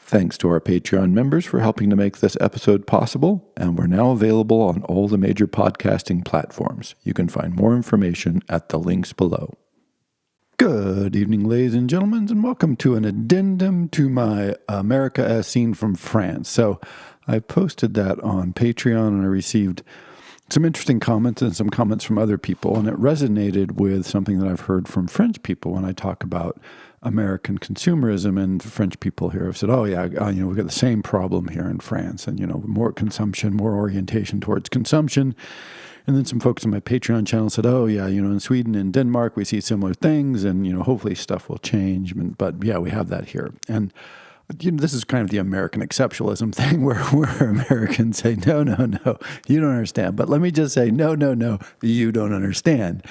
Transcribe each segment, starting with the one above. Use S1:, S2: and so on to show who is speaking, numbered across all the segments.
S1: Thanks to our Patreon members for helping to make this episode possible, and we're now available on all the major podcasting platforms. You can find more information at the links below. Good evening, ladies and gentlemen, and welcome to an addendum to my America as Seen from France. So I posted that on Patreon, and I received some interesting comments and some comments from other people, and it resonated with something that I've heard from French people when I talk about American consumerism. And French people here have said, oh yeah, we've got the same problem here in France, and more consumption, more orientation towards consumption. And then some folks on my Patreon channel said, oh yeah, in Sweden and Denmark we see similar things, and hopefully stuff will change, but yeah, we have that here. And this is kind of the American exceptionalism thing where Americans say, no, you don't understand. But let me just say, no, you don't understand.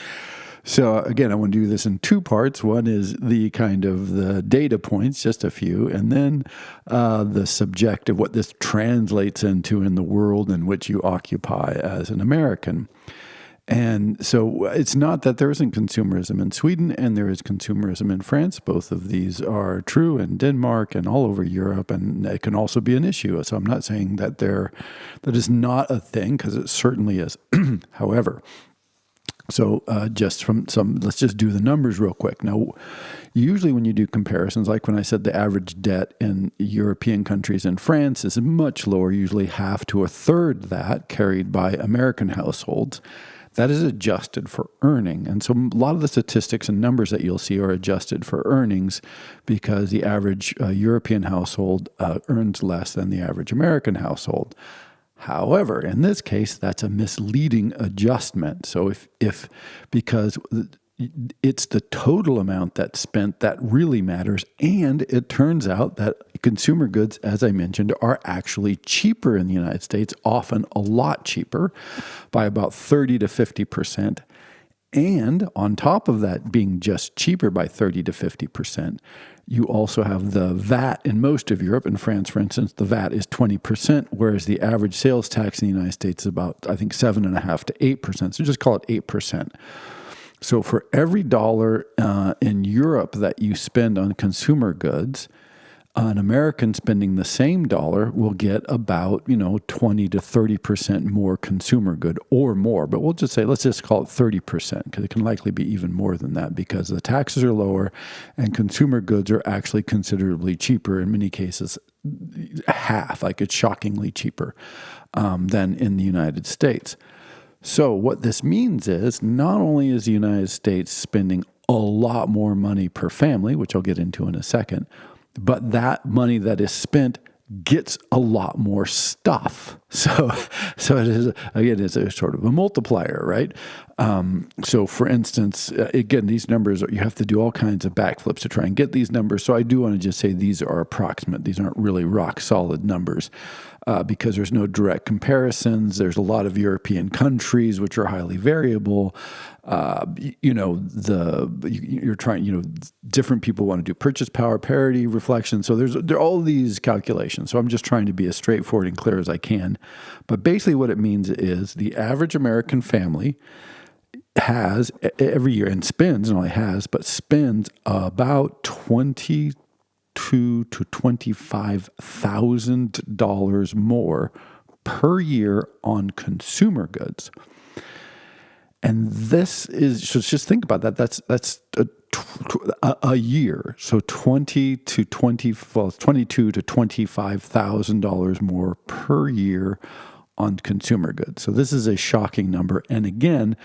S1: So again, I want to do this in two parts. One is the kind of the data points, just a few, and then the subjective, what this translates into in the world in which you occupy as an American. And so it's not that there isn't consumerism in Sweden and there is consumerism in France. Both of these are true in Denmark and all over Europe, and it can also be an issue. So I'm not saying that that is not a thing, because it certainly is. However, so let's just do the numbers real quick. Now, usually when you do comparisons, like when I said the average debt in European countries and France is much lower, usually half to a third that carried by American households, that is adjusted for earning. And so a lot of the statistics and numbers that you'll see are adjusted for earnings, because the average European household earns less than the average American household. However, in this case, that's a misleading adjustment. So because it's the total amount that's spent that really matters, and it turns out that consumer goods, as I mentioned, are actually cheaper in the United States, often a lot cheaper, by about 30 to 50%. And on top of that being just cheaper by 30 to 50%, you also have the VAT in most of Europe. In France, for instance, the VAT is 20%, whereas the average sales tax in the United States is about, I think, 7.5% to 8%. So just call it 8%. So for every dollar in Europe that you spend on consumer goods, an American spending the same dollar will get about, 20 to 30% more consumer good or more. But let's just call it 30%, because it can likely be even more than that, because the taxes are lower and consumer goods are actually considerably cheaper, in many cases half, like it's shockingly cheaper than in the United States. So what this means is not only is the United States spending a lot more money per family, which I'll get into in a second, but that money that is spent gets a lot more stuff. So it is, again, it's a sort of a multiplier, right? So for instance, again, these numbers, you have to do all kinds of backflips to try and get these numbers. So I do want to just say these are approximate. These aren't really rock solid numbers, because there's no direct comparisons. There's a lot of European countries which are highly variable. You're trying, different people want to do purchase power parity reflection. So there are all these calculations. So I'm just trying to be as straightforward and clear as I can. But basically what it means is the average American family has every year, and spends about $22,000 to $25,000 more per year on consumer goods. And this is, so just think about that. That's a year. So $22,000 to $25,000 more per year on consumer goods. So this is a shocking number. And again,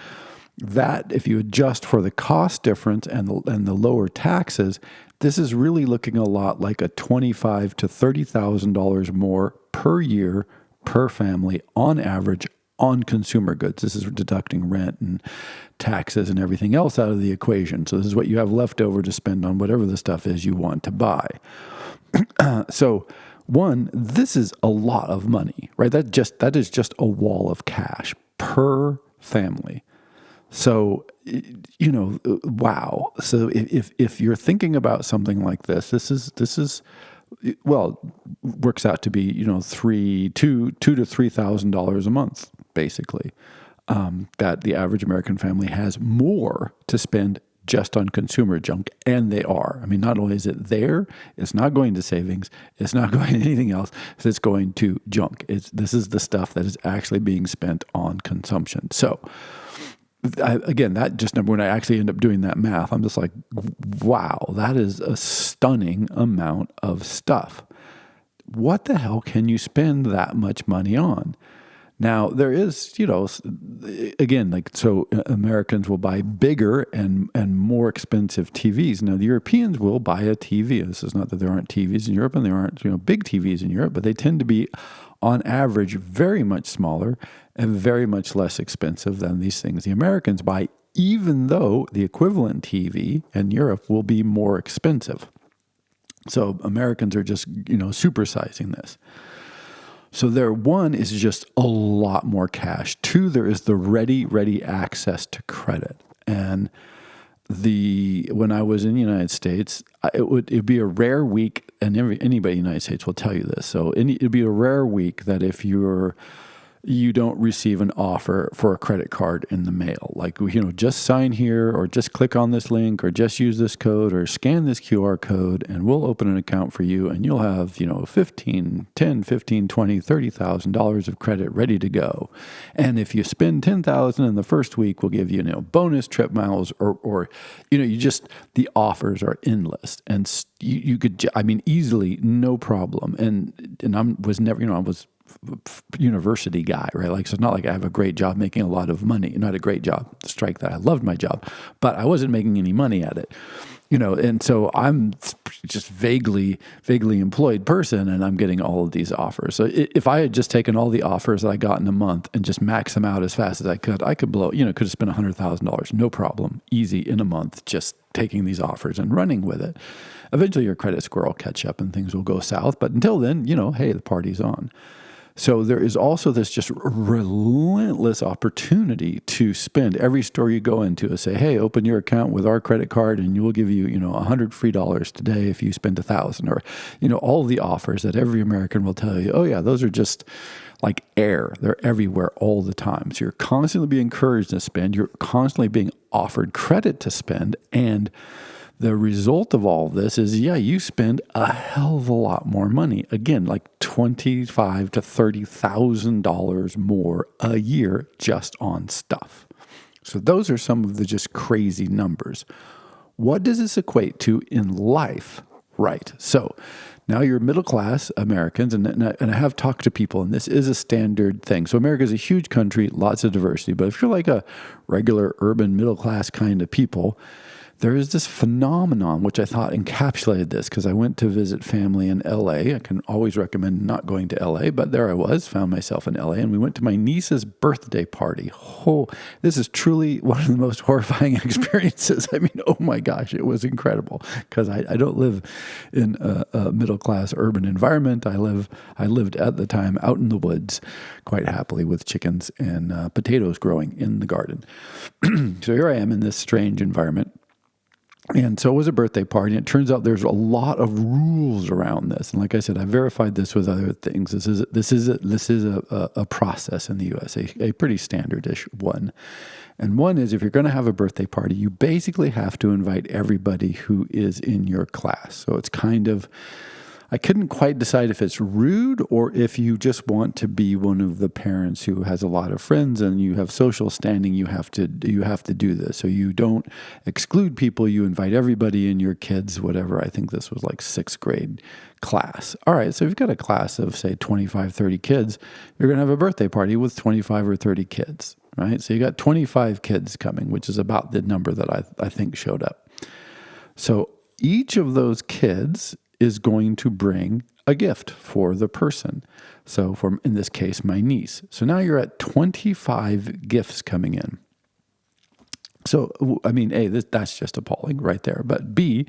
S1: that if you adjust for the cost difference and the lower taxes, this is really looking a lot like a $25,000 to $30,000 more per year per family on average on consumer goods. This is deducting rent and taxes and everything else out of the equation. So this is what you have left over to spend on whatever the stuff is you want to buy. So one, this is a lot of money, right? That is just a wall of cash per family. So, wow. So if you're thinking about something like this, this is works out to be, $2,000 to $3,000 a month, basically, that the average American family has more to spend just on consumer junk, and they are. I mean, not only is it there, it's not going to savings, it's not going to anything else, it's going to junk. This is the stuff that is actually being spent on consumption. So, again, that just when I actually end up doing that math, I'm just like, wow, that is a stunning amount of stuff. What the hell can you spend that much money on? Now, there is, again, so Americans will buy bigger and more expensive TVs. Now, the Europeans will buy a TV. This is not that there aren't TVs in Europe and there aren't, big TVs in Europe, but they tend to be, on average, very much smaller and very much less expensive than these things the Americans buy, even though the equivalent TV in Europe will be more expensive. So Americans are just, supersizing this. So one is just a lot more cash. Two, there is the ready access to credit. And when I was in the United States, it'd be a rare week, and anybody in the United States will tell you this. So it'd be a rare week that if you don't receive an offer for a credit card in the mail. Like, just sign here, or just click on this link, or just use this code, or scan this QR code, and we'll open an account for you, and you'll have, $15,000, $20,000, $30,000 of credit ready to go. And if you spend $10,000 in the first week, we'll give you, bonus trip miles, or the offers are endless. And you could, easily, no problem. And I was never, I was university guy, right? Like, so it's not like I have a great job making a lot of money. Not a great job. Strike that. I loved my job, but I wasn't making any money at it, and so I'm just vaguely employed person, and I'm getting all of these offers. So if I had just taken all the offers that I got in a month and just max them out as fast as I could blow, could have spent $100,000, no problem, easy in a month, just taking these offers and running with it. Eventually your credit score will catch up and things will go south. But until then, hey, the party's on. So there is also this just relentless opportunity to spend. Every store you go into is say, hey, open your account with our credit card and we'll give you, $100 free today if you spend $1,000, or, all the offers that every American will tell you, oh yeah, those are just like air. They're everywhere all the time. So you're constantly being encouraged to spend. You're constantly being offered credit to spend. And the result of all of this is, you spend a hell of a lot more money. Again, like $25,000 to $30,000 more a year just on stuff. So those are some of the just crazy numbers. What does this equate to in life? Right. So now you're middle class Americans, and I have talked to people, and this is a standard thing. So America is a huge country, lots of diversity. But if you're like a regular urban middle class kind of people, there is this phenomenon, which I thought encapsulated this, because I went to visit family in LA. I can always recommend not going to LA, but there I was, found myself in LA, and we went to my niece's birthday party. Oh, this is truly one of the most horrifying experiences. Oh my gosh, it was incredible, because I don't live in a middle-class urban environment. I lived at the time out in the woods quite happily with chickens and potatoes growing in the garden. So here I am in this strange environment. And so it was a birthday party, and it turns out there's a lot of rules around this. And like I said, I verified this with other things. This is a process in the U.S., a pretty standardish one. And one is, if you're going to have a birthday party, you basically have to invite everybody who is in your class. So it's kind of, I couldn't quite decide if it's rude or if you just want to be one of the parents who has a lot of friends and you have social standing. You have to do this. So you don't exclude people. You invite everybody in your kids, whatever. I think this was like 6th grade class. All right. So if you've got a class of, say, 25, 30 kids, you're going to have a birthday party with 25 or 30 kids, right? So you got 25 kids coming, which is about the number that I think showed up. So each of those kids is going to bring a gift for the person. So in this case, my niece. So now you're at 25 gifts coming in. So, A, that's just appalling right there. But B,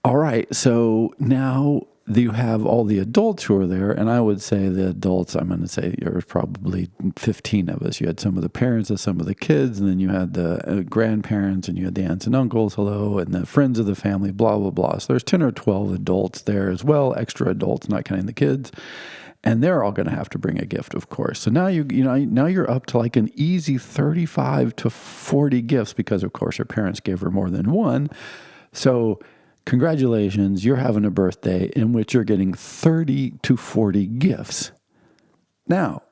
S1: all right, so now you have all the adults who are there, and I would say the adults, I'm going to say there was probably 15 of us. You had some of the parents of some of the kids, and then you had the grandparents, and you had the aunts and uncles, and the friends of the family, blah, blah, blah. So there's 10 or 12 adults there as well, extra adults, not counting the kids. And they're all going to have to bring a gift, of course. So now now you're up to like an easy 35 to 40 gifts because, of course, her parents gave her more than one. So congratulations, you're having a birthday in which you're getting 30 to 40 gifts. Now,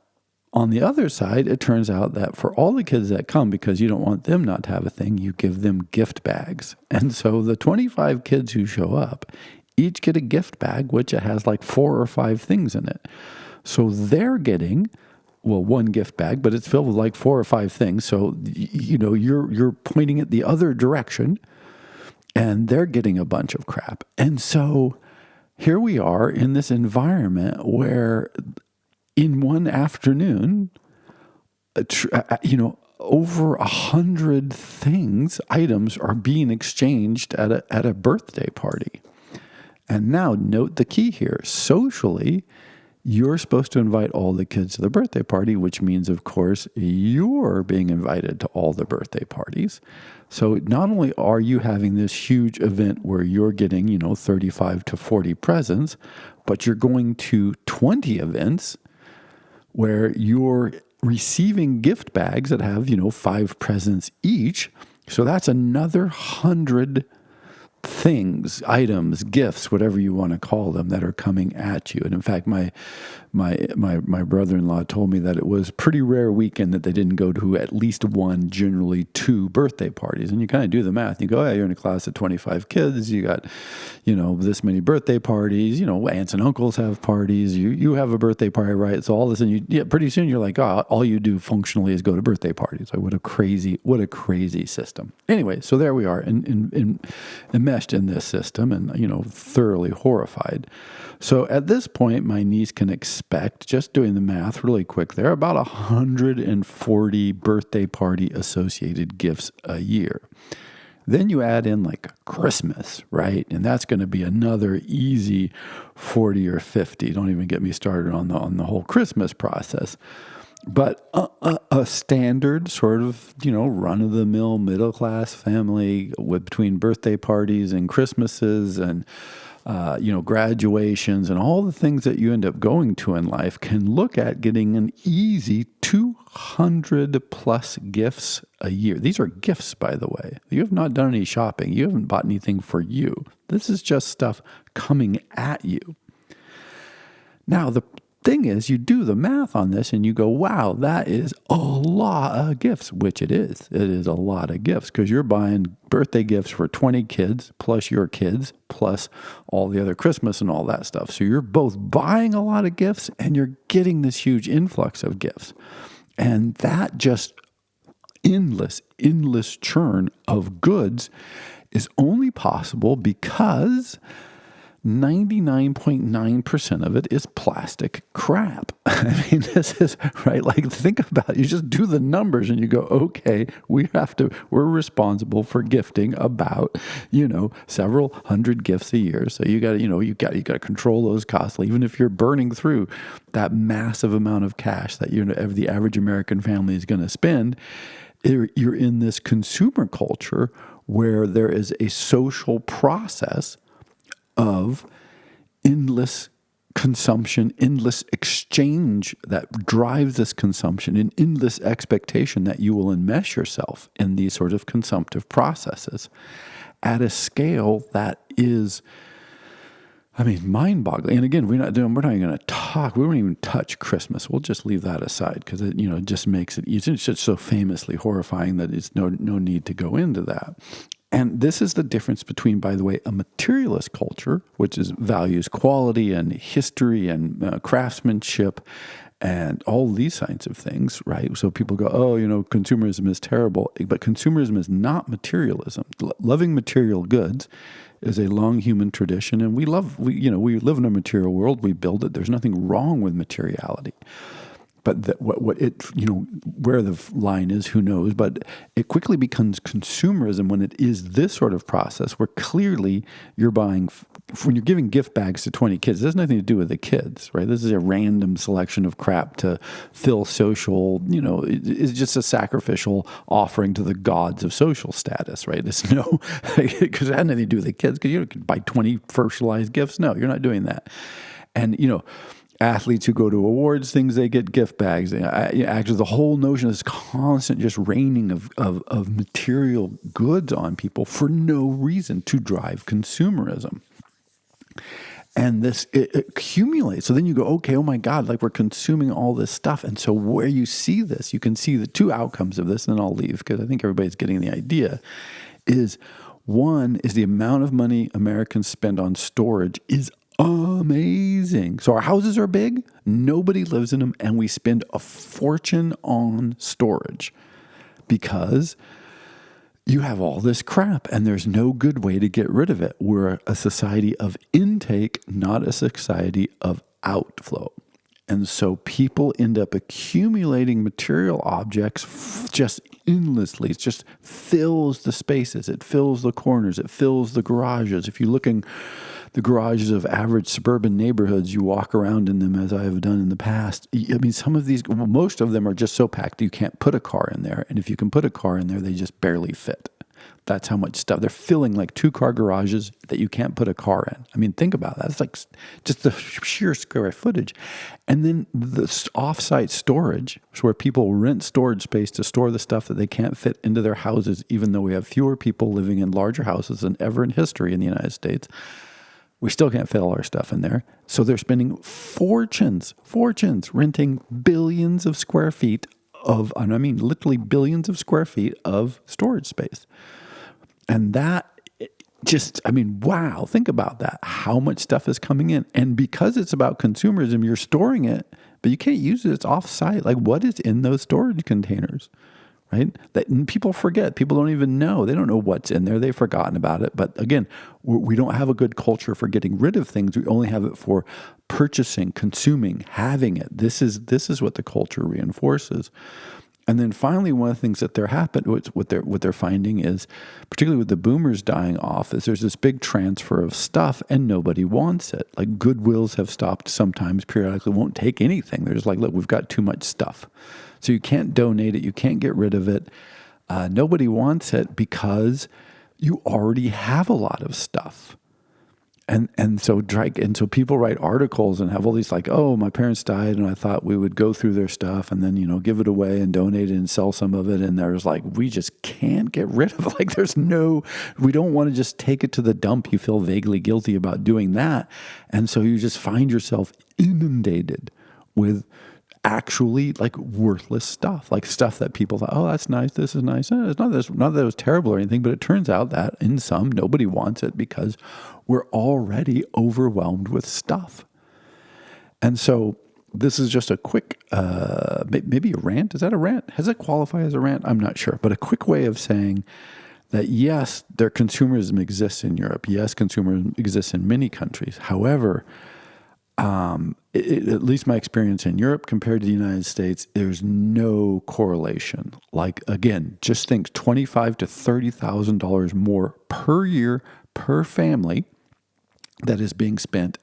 S1: on the other side, it turns out that for all the kids that come, because you don't want them not to have a thing, you give them gift bags. And so the 25 kids who show up each get a gift bag, which has like 4 or 5 things in it. So they're getting, well, one gift bag, but it's filled with like 4 or 5 things. So, you're pointing it the other direction, and they're getting a bunch of crap. And so here we are in this environment where in one afternoon, over 100 items are being exchanged at a birthday party. And now note the key here. Socially, you're supposed to invite all the kids to the birthday party, which means, of course, you're being invited to all the birthday parties. So not only are you having this huge event where you're getting, 35 to 40 presents, but you're going to 20 events where you're receiving gift bags that have, 5 presents each. So that's another 100 things, items, gifts, whatever you want to call them, that are coming at you. And in fact, my brother-in-law told me that it was a pretty rare weekend that they didn't go to at least one, generally 2 birthday parties. And you kind of do the math. You go, you're in a class of 25 kids. You got, this many birthday parties. Aunts and uncles have parties. You have a birthday party, right? So all this, and pretty soon you're like, all you do functionally is go to birthday parties. Like, what a crazy system. Anyway, so there we are, enmeshed in this system, and thoroughly horrified. So at this point, my niece can expect, just doing the math really quick there, about 140 birthday party associated gifts a year. Then you add in like Christmas, right? And that's going to be another easy 40 or 50. Don't even get me started on the whole Christmas process. But a standard sort of, run-of-the-mill middle-class family between birthday parties and Christmases and, graduations and all the things that you end up going to in life can look at getting an easy 200 plus gifts a year. These are gifts, by the way. You have not done any shopping. You haven't bought anything for you. This is just stuff coming at you. Now, the thing is, you do the math on this and you go, wow, that is a lot of gifts, which it is. It is a lot of gifts because you're buying birthday gifts for 20 kids plus your kids plus all the other Christmas and all that stuff. So you're both buying a lot of gifts and you're getting this huge influx of gifts. And that just endless churn of goods is only possible because 99.9% of it is plastic crap. I mean, this is right. Like, think about it. You just do the numbers and you go, okay, we're responsible for gifting about, several hundred gifts a year. So you got to control those costs. Even if you're burning through that massive amount of cash that the average American family is going to spend, you're in this consumer culture where there is a social process of endless consumption, endless exchange that drives this consumption, and endless expectation that you will enmesh yourself in these sort of consumptive processes at a scale that is, mind-boggling. And again, we won't even touch Christmas. We'll just leave that aside because it just makes it easy. It's just so famously horrifying that it's no need to go into that. And this is the difference between, by the way, a materialist culture, which values quality and history and craftsmanship and all these kinds of things, right? So people go, consumerism is terrible. But consumerism is not materialism. Loving material goods is a long human tradition, and we live in a material world. We build it. There's nothing wrong with materiality. But where the line is, who knows? But it quickly becomes consumerism when it is this sort of process where clearly you're buying, when you're giving gift bags to 20 kids, it has nothing to do with the kids, right? This is a random selection of crap to fill social, it's just a sacrificial offering to the gods of social status, right? It's because it had nothing to do with the kids, because you could buy 20 fertilized gifts. No, you're not doing that. And, athletes who go to awards things, they get gift bags. Actually, the whole notion of this constant just raining of material goods on people for no reason to drive consumerism. And this, it accumulates. So then you go, okay, oh my God, like we're consuming all this stuff. And so where you see this, you can see the two outcomes of this, and then I'll leave because I think everybody's getting the idea, is one is the amount of money Americans spend on storage is amazing. So our houses are big, nobody lives in them, and we spend a fortune on storage because you have all this crap and there's no good way to get rid of it. We're a society of intake, not a society of outflow. And so people end up accumulating material objects just endlessly. It just fills the spaces. It fills the corners. It fills the garages. If you're looking the garages of average suburban neighborhoods, you walk around in them as I have done in the past. I mean, some of these, most of them are just so packed you can't put a car in there. And if you can put a car in there, they just barely fit. That's how much stuff. They're filling like 2-car garages that you can't put a car in. I mean, think about that. It's like just the sheer square footage. And then the off-site storage, where people rent storage space to store the stuff that they can't fit into their houses, even though we have fewer people living in larger houses than ever in history in the United States. We still can't fit all our stuff in there. So they're spending fortunes renting billions of square feet of, and I mean literally billions of square feet of storage space. And that just, I mean, wow, think about that. How much stuff is coming in. And because it's about consumerism, you're storing it, but you can't use it. It's off-site. Like, what is in those storage containers? Right? That people forget. People don't even know. They don't know what's in there. They've forgotten about it. But again, we don't have a good culture for getting rid of things. We only have it for purchasing, consuming, having it. This is what the culture reinforces. And then finally, one of the things that what they're finding is, particularly with the boomers dying off, is there's this big transfer of stuff and nobody wants it. Like Goodwills have stopped sometimes periodically, won't take anything. They're just like, look, we've got too much stuff. So you can't donate it. You can't get rid of it. Nobody wants it because you already have a lot of stuff. And so people write articles and have all these like, oh, my parents died and I thought we would go through their stuff and then, give it away and donate it and sell some of it. And there's like, we just can't get rid of it. Like we don't want to just take it to the dump. You feel vaguely guilty about doing that. And so you just find yourself inundated with actually like worthless stuff, like stuff that people thought, oh, that's nice, this is nice. It's not that it was terrible or anything, but it turns out that in some, nobody wants it because we're already overwhelmed with stuff. And so this is just a quick, maybe a rant. Is that a rant? Does it qualify as a rant? I'm not sure, but a quick way of saying that yes, consumerism exists in Europe. Yes, consumerism exists in many countries. However, at least my experience in Europe compared to the United States, there's no correlation. Like, again, just think $25,000 to $30,000 more per year per family that is being spent,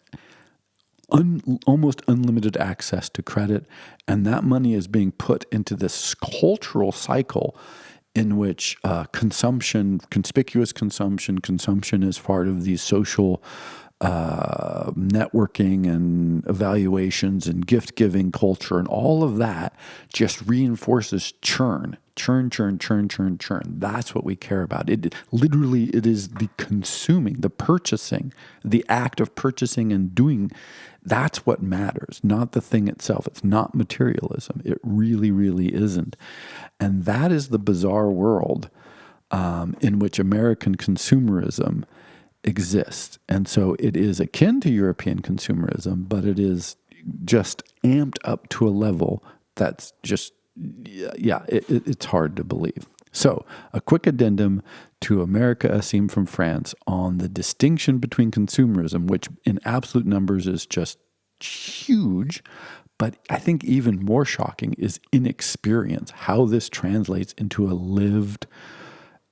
S1: almost unlimited access to credit, and that money is being put into this cultural cycle in which conspicuous consumption is part of these social networking and evaluations and gift-giving culture, and all of that just reinforces churn. That's what we care about. It is the consuming, the purchasing, the act of purchasing and doing. That's what matters, not the thing itself. It's not materialism. It really, really isn't. And that is the bizarre world in which American consumerism exists. And so it is akin to European consumerism, but it is just amped up to a level that's just, it's hard to believe. So a quick addendum to America Assim from France on the distinction between consumerism, which in absolute numbers is just huge, but I think even more shocking is inexperience, how this translates into a lived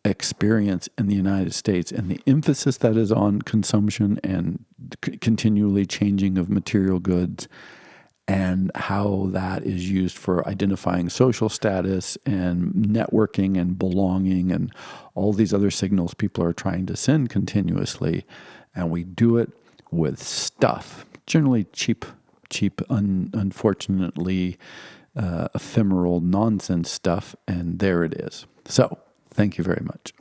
S1: experience in the United States, and the emphasis that is on consumption and continually changing of material goods, and how that is used for identifying social status and networking and belonging and all these other signals people are trying to send continuously. And we do it with stuff, generally cheap cheap, unfortunately ephemeral nonsense stuff, and there it is. So, thank you very much.